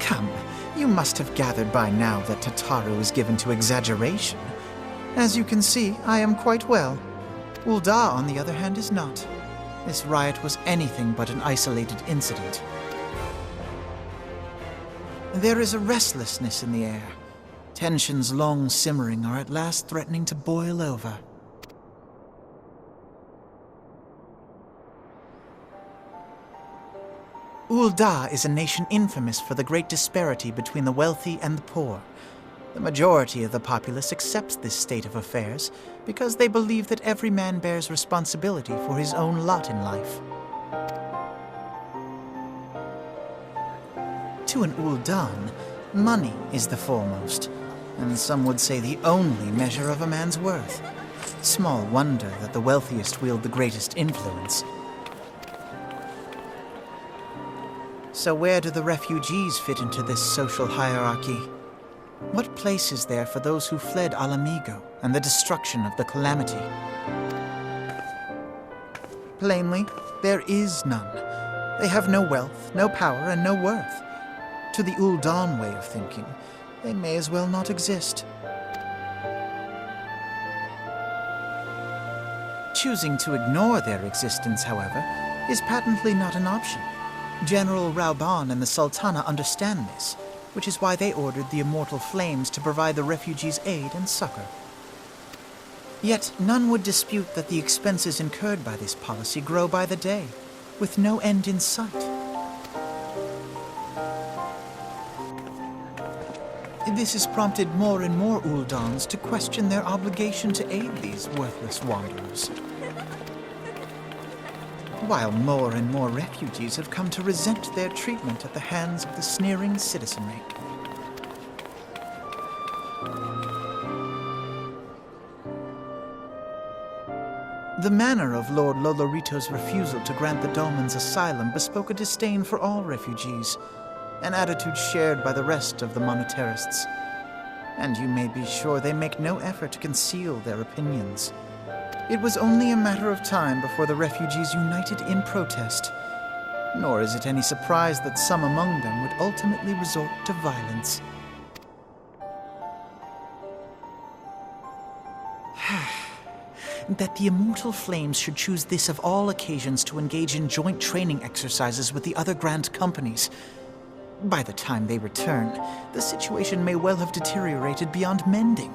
Come, you must have gathered by now that Tataru is given to exaggeration. As you can see, I am quite well. Ul'dah, on the other hand, is not. This riot was anything but an isolated incident. There is a restlessness in the air. Tensions long simmering are at last threatening to boil over. Ul'dah is a nation infamous for the great disparity between the wealthy and the poor. The majority of the populace accepts this state of affairs because they believe that every man bears responsibility for his own lot in life. To an Ul'dah, money is the foremost, and some would say the only measure of a man's worth. Small wonder that the wealthiest wield the greatest influence. So where do the refugees fit into this social hierarchy? What place is there for those who fled Alamigo and the destruction of the Calamity? Plainly, there is none. They have no wealth, no power, and no worth. To the Ul'dah way of thinking, they may as well not exist. Choosing to ignore their existence, however, is patently not an option. General Rauban and the Sultana understand this, which is why they ordered the Immortal Flames to provide the refugees aid and succor. Yet none would dispute that the expenses incurred by this policy grow by the day, with no end in sight. This has prompted more and more Ul'dahs to question their obligation to aid these worthless wanderers, while more and more refugees have come to resent their treatment at the hands of the sneering citizenry. The manner of Lord Lolorito's refusal to grant the Dolmens asylum bespoke a disdain for all refugees, an attitude shared by the rest of the monetarists. And you may be sure they make no effort to conceal their opinions. It was only a matter of time before the refugees united in protest, nor is it any surprise that some among them would ultimately resort to violence. That the Immortal Flames should choose this of all occasions to engage in joint training exercises with the other Grand Companies. By the time they return, the situation may well have deteriorated beyond mending.